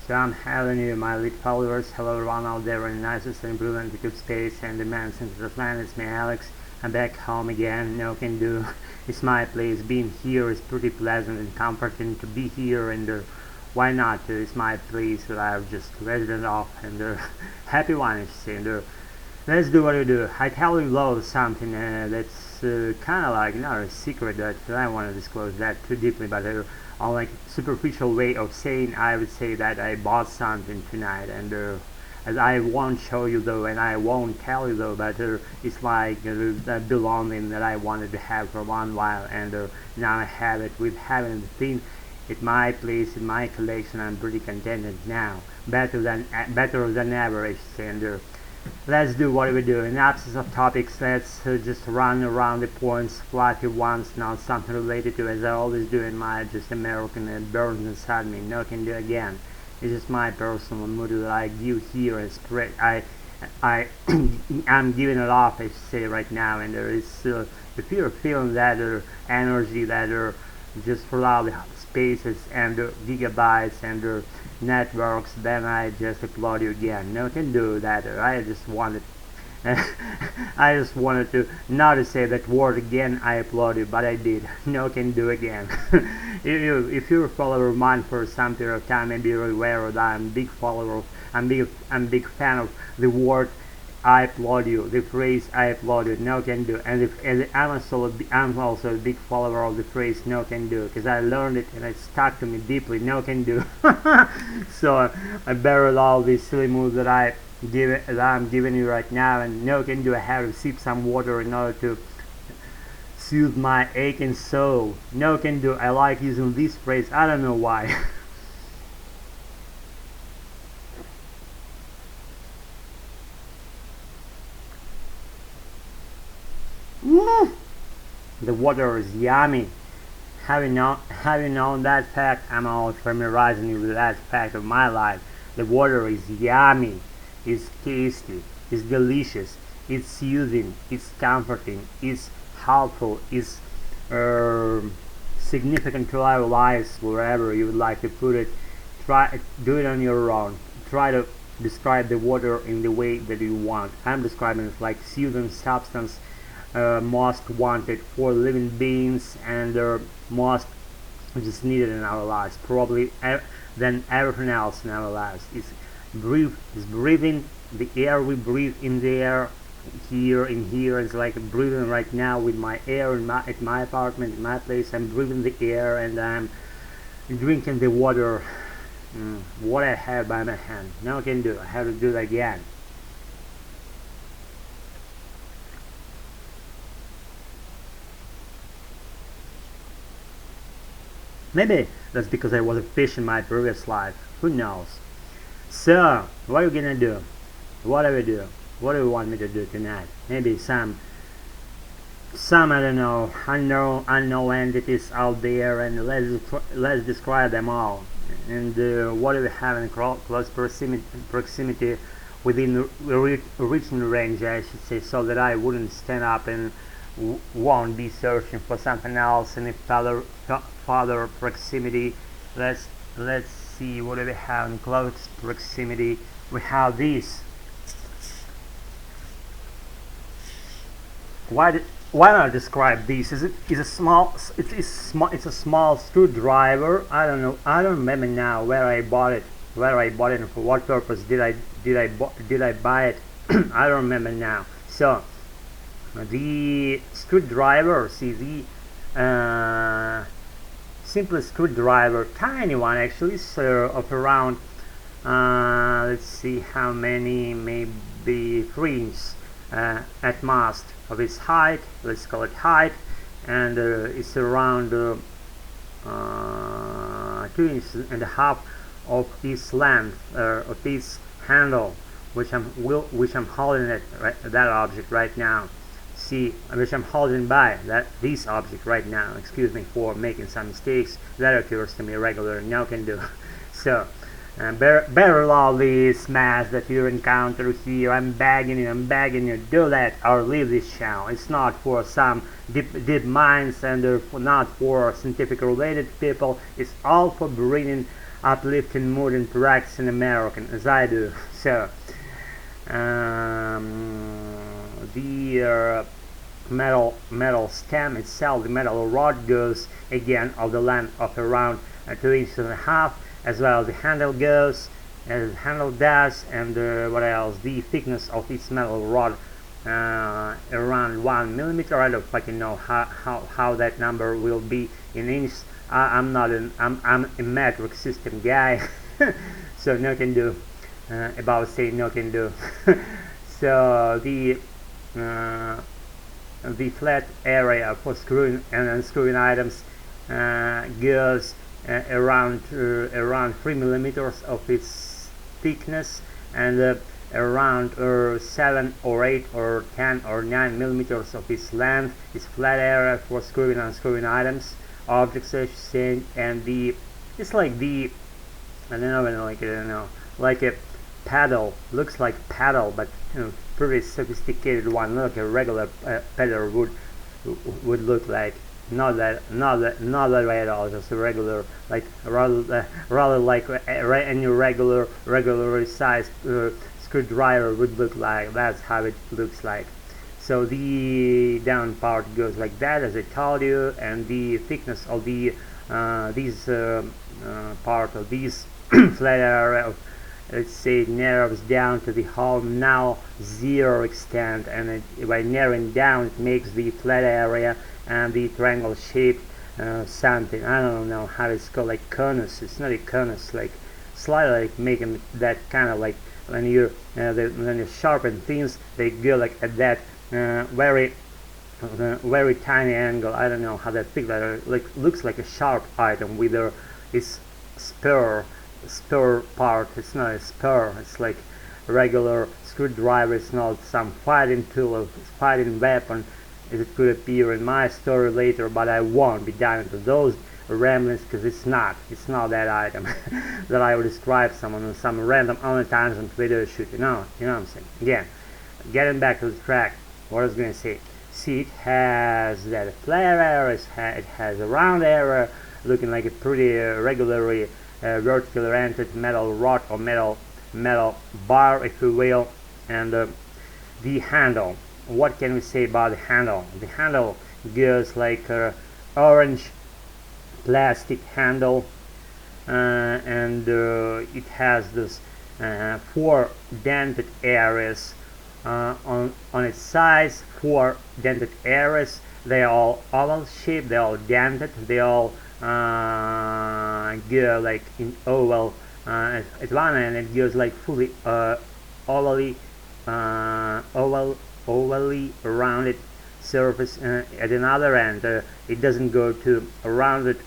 So I'm having you, my lit followers. Hello everyone out there in the nicest and brilliant YouTube space and the man since the planet. It's me, Alex. I'm back home again. No can do. It's my place. Being here is pretty pleasant and comforting to be here, and why not? It's my place that I'm just resident of, and happy one, I should say. And let's do what we do. I tell you love something that's kind of like not a secret that I don't want to disclose that too deeply, but on like superficial way of saying, I would say that I bought something tonight, and as I won't show you though, and I won't tell you though, but it's like that belonging that I wanted to have for one while, and now I have it. With having the thing at my place in my collection, I'm pretty contented now, better than ever, I should say. And let's do what we do. In absence of topics, let's just run around the points, fluffy ones, not something related to, as I always do in my just American and burns inside me. No can do again. It's just my personal mood that I give here and spread. I'm giving it off, I should say, right now, and there is if you're feeling that energy that just for all the spaces and gigabytes and networks, then I just applaud you again. No can do that. I just wanted to not to say that word again. I applaud you, but I did. No can do again. If you're a follower of mine for some period of time, maybe you're aware that I'm a big follower. I'm big fan of the word I applaud you, the phrase I applaud you. No can do. And I'm also a big follower of the phrase no can do, because I learned it and it stuck to me deeply. No can do. So I buried all these silly moves that I'm giving you right now, and no can do. I have to sip some water in order to soothe my aching soul. No can do. I like using this phrase. I don't know why. The water is yummy. Having known that fact, I'm all familiarizing you with that fact of my life. The water is yummy, it's tasty, it's delicious, it's soothing, it's comforting, it's helpful, it's significant to our lives, wherever you would like to put it. Do it on your own. Try to describe the water in the way that you want. I'm describing it like soothing substance, most wanted for living beings, and most just needed in our lives, probably than everything else in our lives. It's breathing the air we breathe in the air here in here. It's like breathing right now with my air at my apartment, in my place. I'm breathing the air, and I'm drinking the water. What I have by my hand. Now I can do. I have to do that again. Maybe that's because I was a fish in my previous life. Who knows? So, what are we gonna do? What do we do? What do you want me to do tonight? Maybe some I don't know, unknown entities out there, and let's describe them all. And what do we have in close proximity within reaching range, I should say, so that I wouldn't stand up and won't be searching for something else. And if further proximity, let's see, what do we have in close proximity? We have this. Why not describe this? It's a small screwdriver. I don't know. I don't remember now where I bought it. And for what purpose did I buy it? I don't remember now. So the screwdriver, see, the simple screwdriver, tiny one actually, of around let's see how many, maybe 3 inches at most of its height. Let's call it height, and it's around 2.5 inches of its length, of its handle, which I'm holding that object right now. See, which I'm holding by this object right now. Excuse me for making some mistakes. That occurs to me regularly. Now can do. So bear all this mess that you encounter here. I'm begging you, do that or leave this channel. It's not for some deep minds, and not for scientific related people. It's all for bringing uplifting mood and practicing American as I do. So the metal stem itself, the metal rod, goes again of the length of around 2.5 inches, as well as the handle goes, as the handle does, and what else? The thickness of its metal rod around 1 millimeter. I don't fucking know how that number will be in inches. I'm a metric system guy, so no can do about saying no can do. So the flat area for screwing and unscrewing items goes around 3 millimeters of its thickness, and around 7 or 8 or 10 or 9 millimeters of its length is flat area for screwing and unscrewing items, objects, I should say. And it's like the, I don't know, like a paddle, looks like paddle, but pretty sophisticated one, like a regular paddle would look like. Not that way at all, just a regular, like rather like any regular sized screwdriver would look like. That's how it looks like. So the down part goes like that, as I told you, and the thickness of the part of these flat area, let's say, narrows down to the whole now 0 extent, and by narrowing down it makes the flat area and the triangle shaped something. I don't know how it's called, like conus. It's not a conus, like slightly like making that kind of like when you sharpen things, they go like at that very tiny angle. I don't know how that thing that like looks like a sharp item with its spur part. It's not a spur, it's like a regular screwdriver. It's not some fighting tool or fighting weapon as it could appear in my story later, but I won't be diving into those ramblings, because it's not that item that I would describe someone on some random only times on Twitter shoot, you know what I'm saying. Again, getting back to the track, what I was going to say. See, it has that flat area, it has a round area looking like a pretty regularly vertically oriented metal rod or metal bar, if you will. And the handle, what can we say about the handle? The handle goes like orange plastic handle, and it has this 4 dented areas on its sides, 4 dented areas. They are all oval shaped, they are all dented, they all go like in oval at one end. It goes like fully ovally rounded surface at another end. It doesn't go to a rounded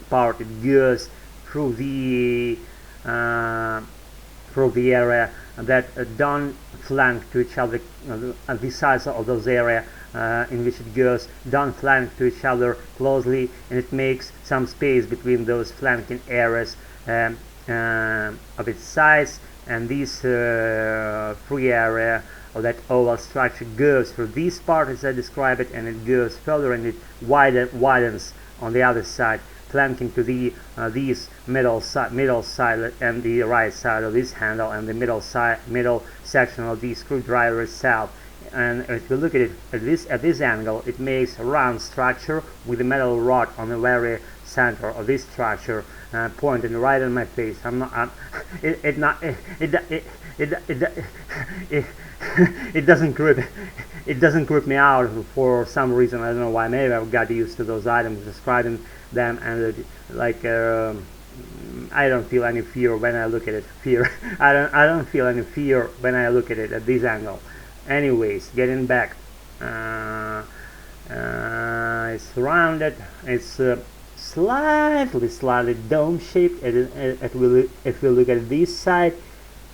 part. It goes through the area that don't flank to each other. The sides of those areas in which it goes don't flank to each other closely, and it makes some space between those flanking areas of its sides. And this free area of that oval structure goes through this part as I describe it, and it goes further and it widens on the other side, flanking to the these middle side and the right side of this handle, and the middle section of the screwdriver itself. And if you look at it at this angle, it makes a round structure with the metal rod on the very center of this structure, pointing right in my face. It doesn't grip me out for some reason. I don't know why. Maybe I've got used to those items, describing them, and I don't feel any fear when I look at it. I don't feel any fear when I look at it at this angle. Anyways, getting back, it's rounded. It's slightly dome shaped. If we look at this side,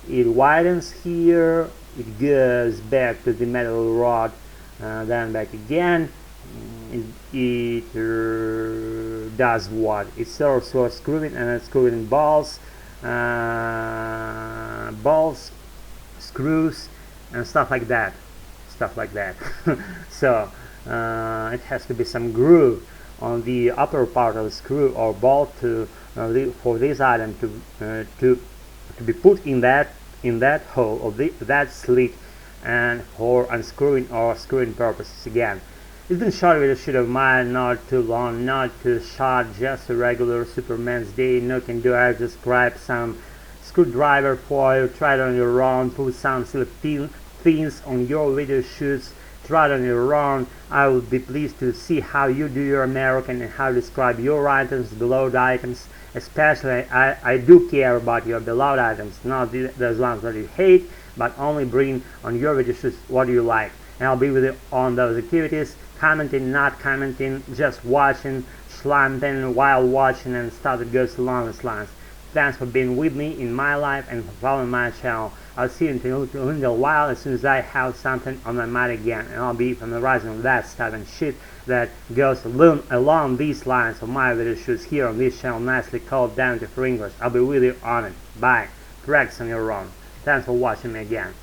it widens here. It goes back to the metal rod, then back again. It does what? It's also screwing and unscrewing balls, screws, and stuff like that. So it has to be some groove on the upper part of the screw or bolt for this item to be put in that hole or that slit, and for unscrewing or screwing purposes again. It's been short with a shoot of mine, not too long, not too short, just a regular Superman's day. No can do. I just grab some screwdriver foil, try it on your own, put some silly things on your video shoots, try it on your own. I would be pleased to see how you do your American and how you describe your items, beloved items. Especially, I do care about your beloved items, not those ones that you hate, but only bring on your video shoots what you like. And I'll be with you on those activities, commenting, not commenting, just watching, slamming while watching, and stuff that goes along those lines. Thanks for being with me in my life and for following my channel. I'll see you in a little while as soon as I have something on my mind again, and I'll be familiarizing with that stuff and shit that goes along these lines of my video shoots here on this channel, nicely called Down to English. I'll be with you on it. Bye. Practice on your own. Thanks for watching me again.